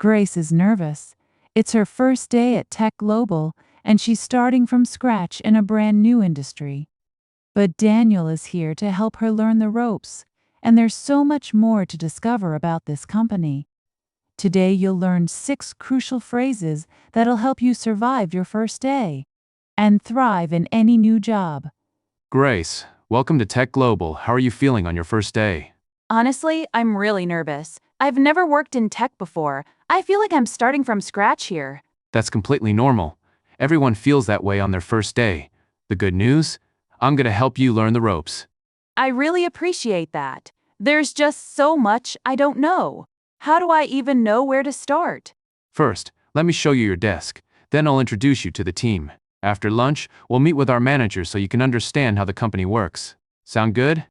Grace is nervous. It's her first day at Tech Global, and she's starting from scratch in a brand new industry. But Daniel is here to help her learn the ropes, and there's so much more to discover about this company. Today you'll learn 6 crucial phrases that'll help you survive your first day and thrive in any new job. Grace, welcome to Tech Global. How are you feeling on your first day? Honestly, I'm really nervous. I've never worked in tech before. I feel like I'm starting from scratch here. That's completely normal. Everyone feels that way on their first day. The good news? I'm going to help you learn the ropes. I really appreciate that. There's just so much I don't know. How do I even know where to start? First, let me show you your desk. Then I'll introduce you to the team. After lunch, we'll meet with our manager so you can understand how the company works. Sound good?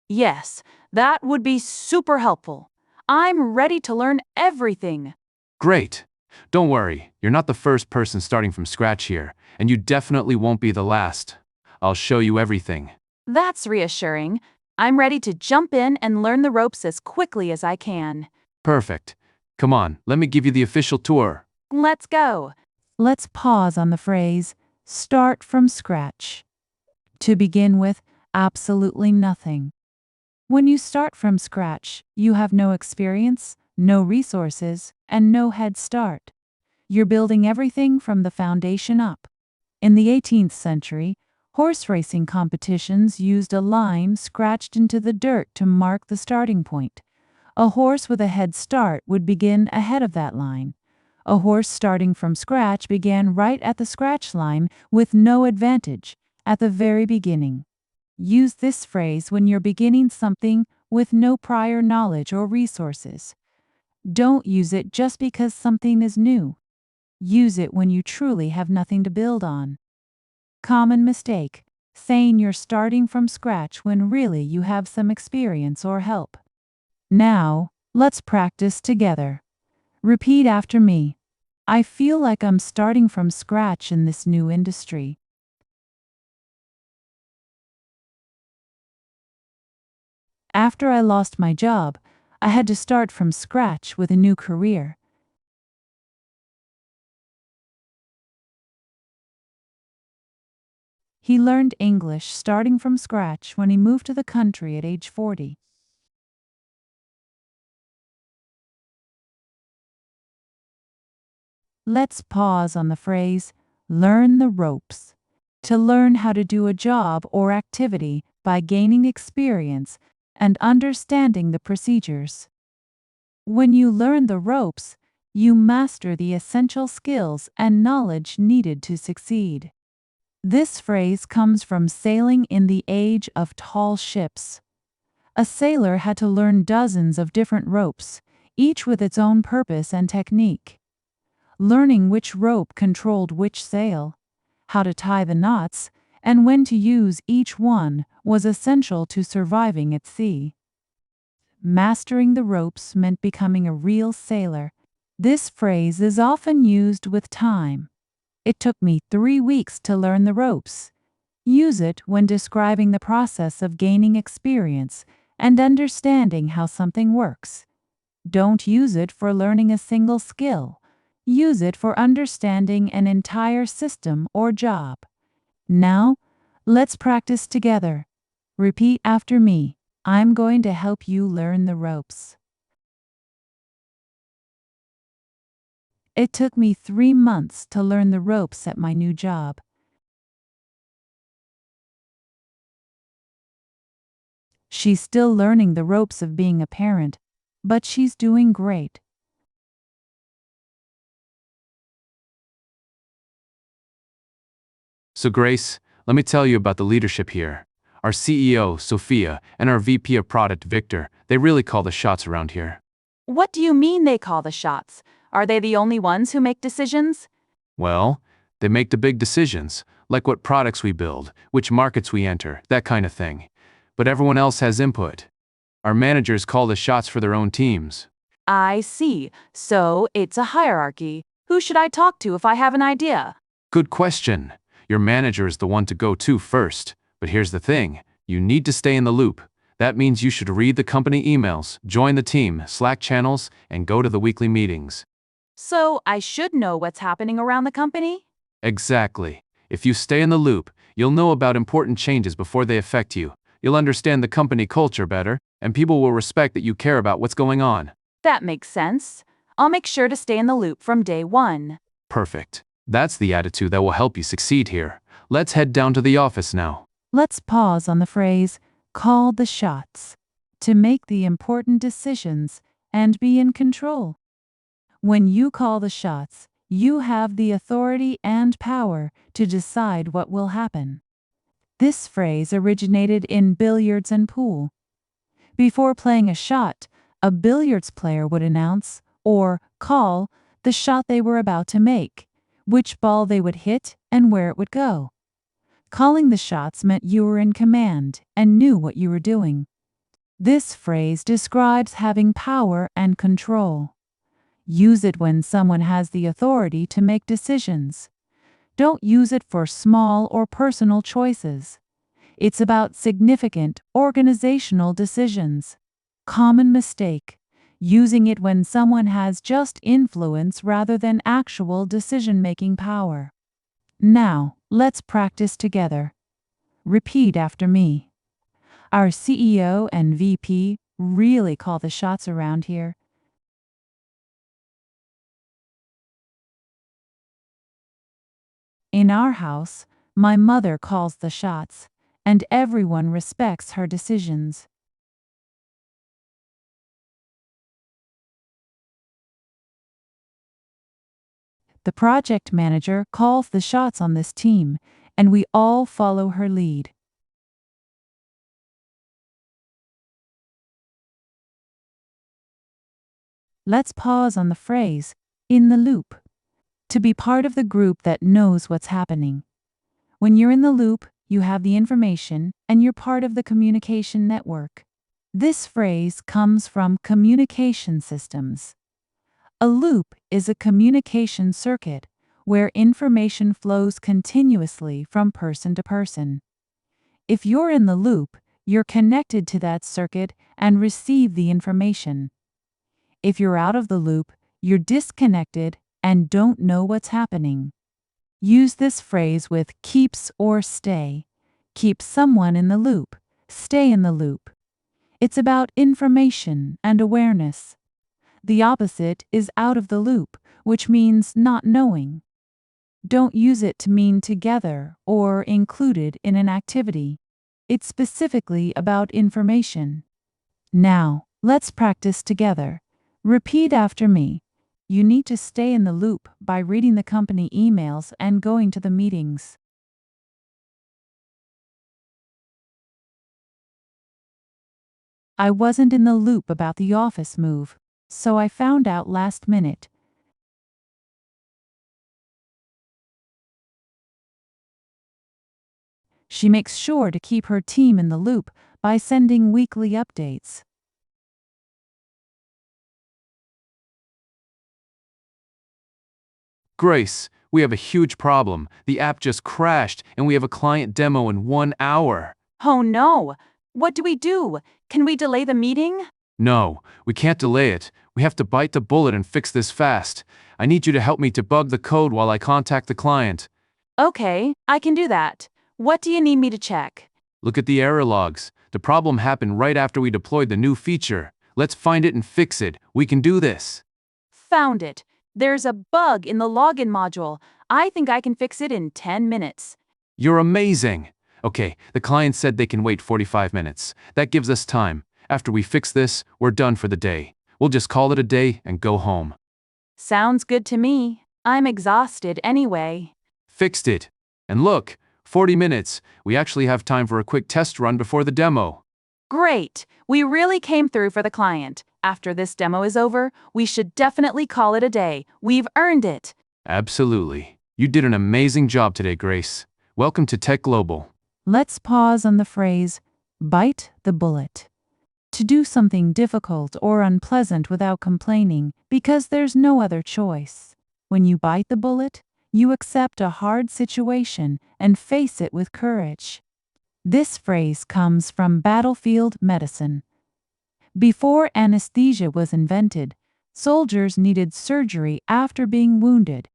Yes, that would be super helpful. I'm ready to learn everything. Great. Don't worry, you're not the first person starting from scratch here, and you definitely won't be the last. I'll show you everything. That's reassuring. I'm ready to jump in and learn the ropes as quickly as I can. Perfect. Come on, let me give you the official tour. Let's go. Let's pause on the phrase, start from scratch. To begin with, absolutely nothing. When you start from scratch, you have no experience, no resources, and no head start. You're building everything from the foundation up. In the 18th century, horse racing competitions used a line scratched into the dirt to mark the starting point. A horse with a head start would begin ahead of that line. A horse starting from scratch began right at the scratch line with no advantage at the very beginning. Use this phrase when you're beginning something with no prior knowledge or resources. Don't use it just because something is new. Use it when you truly have nothing to build on. Common mistake, saying you're starting from scratch when really you have some experience or help. Now, let's practice together. Repeat after me. I feel like I'm starting from scratch in this new industry. After I lost my job, I had to start from scratch with a new career. He learned English starting from scratch when he moved to the country at age 40. Let's pause on the phrase, learn the ropes. To learn how to do a job or activity by gaining experience and understanding the procedures. When you learn the ropes, you master the essential skills and knowledge needed to succeed. This phrase comes from sailing in the age of tall ships. A sailor had to learn dozens of different ropes, each with its own purpose and technique. Learning which rope controlled which sail, how to tie the knots, and when to use each one was essential to surviving at sea. Mastering the ropes meant becoming a real sailor. This phrase is often used with time. It took me 3 weeks to learn the ropes. Use it when describing the process of gaining experience and understanding how something works. Don't use it for learning a single skill. Use it for understanding an entire system or job. Now, let's practice together. Repeat after me. I'm going to help you learn the ropes. It took me 3 months to learn the ropes at my new job. She's still learning the ropes of being a parent, but she's doing great. So Grace, let me tell you about the leadership here. Our CEO, Sophia, and our VP of Product, Victor, they really call the shots around here. What do you mean they call the shots? Are they the only ones who make decisions? Well, they make the big decisions, like what products we build, which markets we enter, that kind of thing. But everyone else has input. Our managers call the shots for their own teams. I see. So it's a hierarchy. Who should I talk to if I have an idea? Good question. Your manager is the one to go to first. But here's the thing, you need to stay in the loop. That means you should read the company emails, join the team, Slack channels, and go to the weekly meetings. So I should know what's happening around the company? Exactly. If you stay in the loop, you'll know about important changes before they affect you. You'll understand the company culture better, and people will respect that you care about what's going on. That makes sense. I'll make sure to stay in the loop from day one. Perfect. That's the attitude that will help you succeed here. Let's head down to the office now. Let's pause on the phrase, call the shots, to make the important decisions and be in control. When you call the shots, you have the authority and power to decide what will happen. This phrase originated in billiards and pool. Before playing a shot, a billiards player would announce, or call, the shot they were about to make, which ball they would hit, and where it would go. Calling the shots meant you were in command and knew what you were doing. This phrase describes having power and control. Use it when someone has the authority to make decisions. Don't use it for small or personal choices. It's about significant organizational decisions. Common mistake: using it when someone has just influence rather than actual decision-making power. Now, let's practice together. Repeat after me. Our CEO and VP really call the shots around here. In our house, my mother calls the shots, and everyone respects her decisions. The project manager calls the shots on this team, and we all follow her lead. Let's pause on the phrase, in the loop, to be part of the group that knows what's happening. When you're in the loop, you have the information, and you're part of the communication network. This phrase comes from communication systems. A loop is a communication circuit where information flows continuously from person to person. If you're in the loop, you're connected to that circuit and receive the information. If you're out of the loop, you're disconnected and don't know what's happening. Use this phrase with keeps or stay. Keep someone in the loop. Stay in the loop. It's about information and awareness. The opposite is out of the loop, which means not knowing. Don't use it to mean together or included in an activity. It's specifically about information. Now, let's practice together. Repeat after me. You need to stay in the loop by reading the company emails and going to the meetings. I wasn't in the loop about the office move, so I found out last minute. She makes sure to keep her team in the loop by sending weekly updates. Grace, we have a huge problem. The app just crashed, and we have a client demo in 1 hour. Oh no! What do we do? Can we delay the meeting? No, we can't delay it. We have to bite the bullet and fix this fast. I need you to help me debug the code while I contact the client. Okay, I can do that. What do you need me to check? Look at the error logs. The problem happened right after we deployed the new feature. Let's find it and fix it. We can do this. Found it. There's a bug in the login module. I think I can fix it in 10 minutes. You're amazing. Okay, the client said they can wait 45 minutes. That gives us time. After we fix this, we're done for the day. We'll just call it a day and go home. Sounds good to me. I'm exhausted anyway. Fixed it. And look, 40 minutes. We actually have time for a quick test run before the demo. Great. We really came through for the client. After this demo is over, we should definitely call it a day. We've earned it. Absolutely. You did an amazing job today, Grace. Welcome to Tech Global. Let's pause on the phrase, bite the bullet. To do something difficult or unpleasant without complaining, because there's no other choice. When you bite the bullet, you accept a hard situation and face it with courage. This phrase comes from battlefield medicine. Before anesthesia was invented, Soldiers needed surgery after being wounded.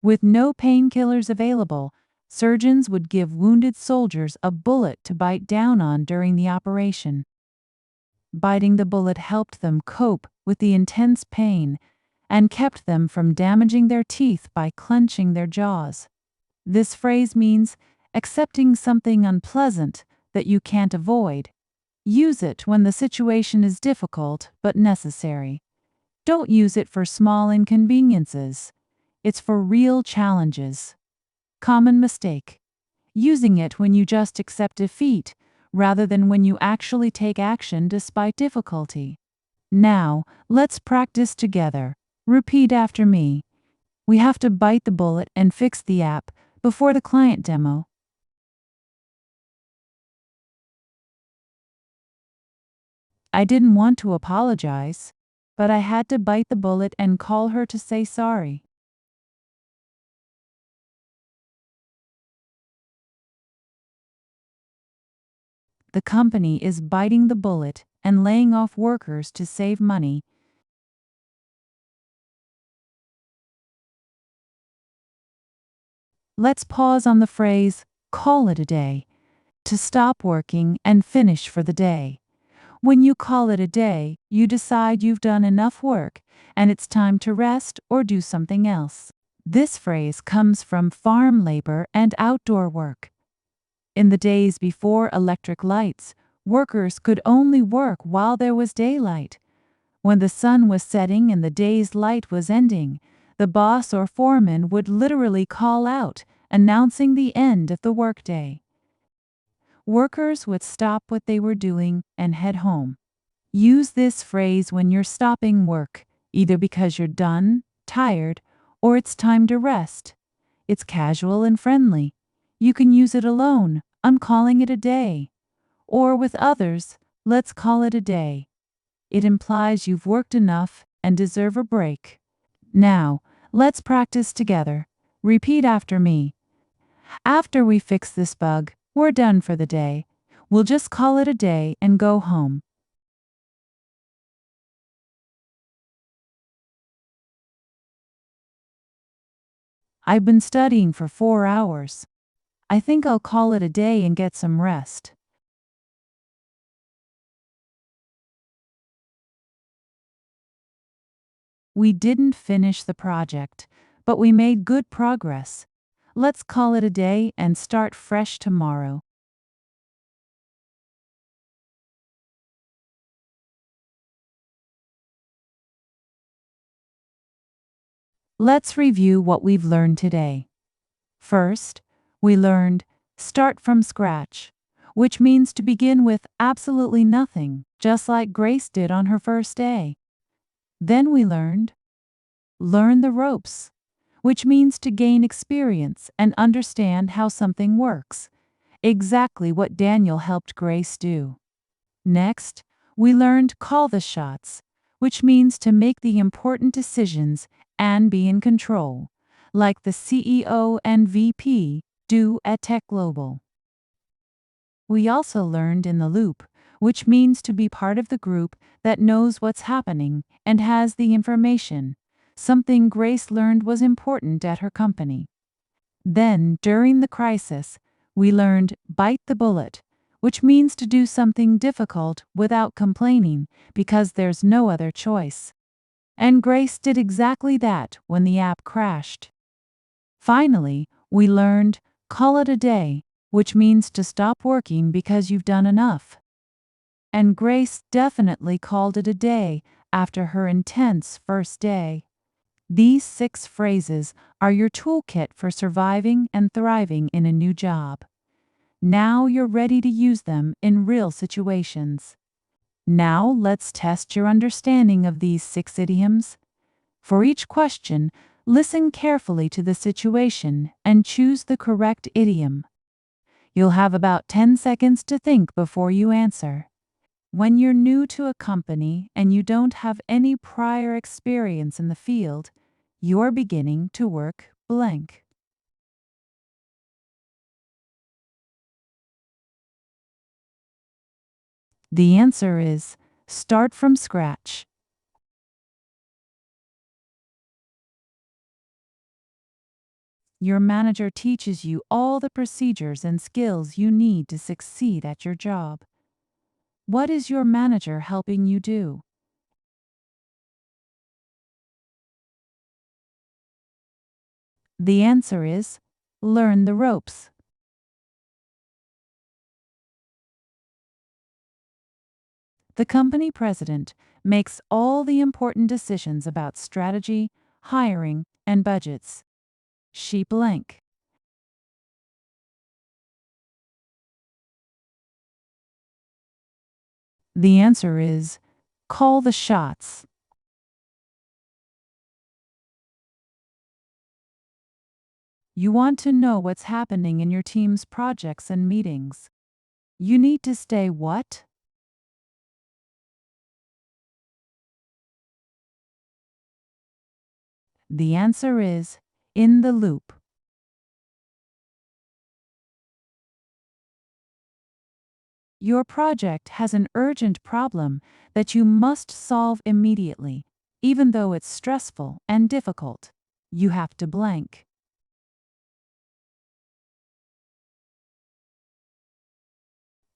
With no painkillers available, surgeons would give wounded soldiers a bullet to bite down on during the operation. Biting the bullet helped them cope with the intense pain and kept them from damaging their teeth by clenching their jaws. This phrase means accepting something unpleasant that you can't avoid. Use it when the situation is difficult but necessary. Don't use it for small inconveniences. It's for real challenges. Common mistake: using it when you just accept defeat rather than when you actually take action despite difficulty. Now, let's practice together. Repeat after me. We have to bite the bullet and fix the app before the client demo. I didn't want to apologize, but I had to bite the bullet and call her to say sorry. The company is biting the bullet and laying off workers to save money. Let's pause on the phrase, call it a day, to stop working and finish for the day. When you call it a day, you decide you've done enough work and it's time to rest or do something else. This phrase comes from farm labor and outdoor work. In the days before electric lights, workers could only work while there was daylight. When the sun was setting and the day's light was ending, the boss or foreman would literally call out, announcing the end of the workday. Workers would stop what they were doing and head home. Use this phrase when you're stopping work, either because you're done, tired, or it's time to rest. It's casual and friendly. You can use it alone, I'm calling it a day. Or with others, let's call it a day. It implies you've worked enough and deserve a break. Now, let's practice together. Repeat after me. After we fix this bug, we're done for the day. We'll just call it a day and go home. I've been studying for 4 hours. I think I'll call it a day and get some rest. We didn't finish the project, but we made good progress. Let's call it a day and start fresh tomorrow. Let's review what we've learned today. First, we learned start from scratch, which means to begin with absolutely nothing, just like Grace did on her first day. Then we learned learn the ropes, which means to gain experience and understand how something works, exactly what Daniel helped Grace do. Next, we learned call the shots, which means to make the important decisions and be in control, like the CEO and VP do at Tech Global. We also learned in the loop, which means to be part of the group that knows what's happening and has the information, something Grace learned was important at her company. Then, during the crisis, we learned bite the bullet, which means to do something difficult without complaining because there's no other choice. And Grace did exactly that when the app crashed. Finally, we learned call it a day, which means to stop working because you've done enough. And Grace definitely called it a day after her intense first day. These 6 phrases are your toolkit for surviving and thriving in a new job. Now you're ready to use them in real situations. Now let's test your understanding of these 6 idioms. For each question, listen carefully to the situation and choose the correct idiom. You'll have about 10 seconds to think before you answer. When you're new to a company and you don't have any prior experience in the field, you're beginning to work blank. The answer is start from scratch. Your manager teaches you all the procedures and skills you need to succeed at your job. What is your manager helping you do? The answer is learn the ropes. The company president makes all the important decisions about strategy, hiring, and budgets. She blank. The answer is call the shots. You want to know what's happening in your team's projects and meetings. You need to stay what? The answer is in the loop. Your project has an urgent problem that you must solve immediately, even though it's stressful and difficult. You have to blank.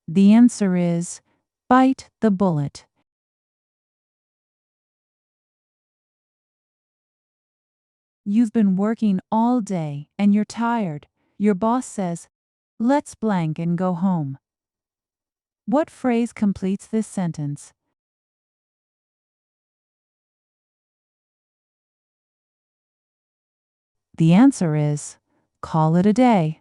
The answer is bite the bullet. You've been working all day and you're tired. Your boss says, let's blank and go home. What phrase completes this sentence? The answer is call it a day.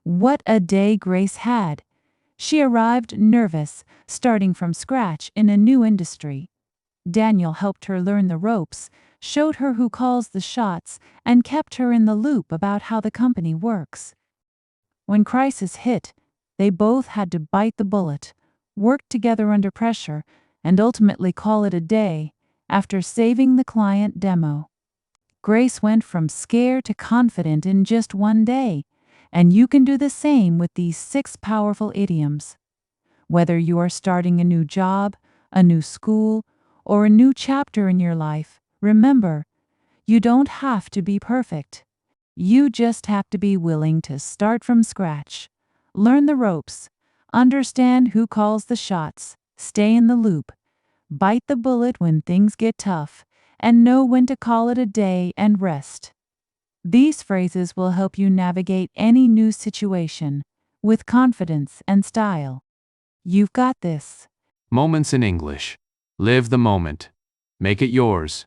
What a day Grace had! She arrived nervous, starting from scratch in a new industry. Daniel helped her learn the ropes, showed her who calls the shots, and kept her in the loop about how the company works. When crisis hit, they both had to bite the bullet, work together under pressure, and ultimately call it a day after saving the client demo. Grace went from scared to confident in just one day, and you can do the same with these 6 powerful idioms. Whether you are starting a new job, a new school, or a new chapter in your life, remember, you don't have to be perfect. You just have to be willing to start from scratch, learn the ropes, understand who calls the shots, stay in the loop, bite the bullet when things get tough, and know when to call it a day and rest. These phrases will help you navigate any new situation with confidence and style. You've got this. Moments in English. Live the moment. Make it yours.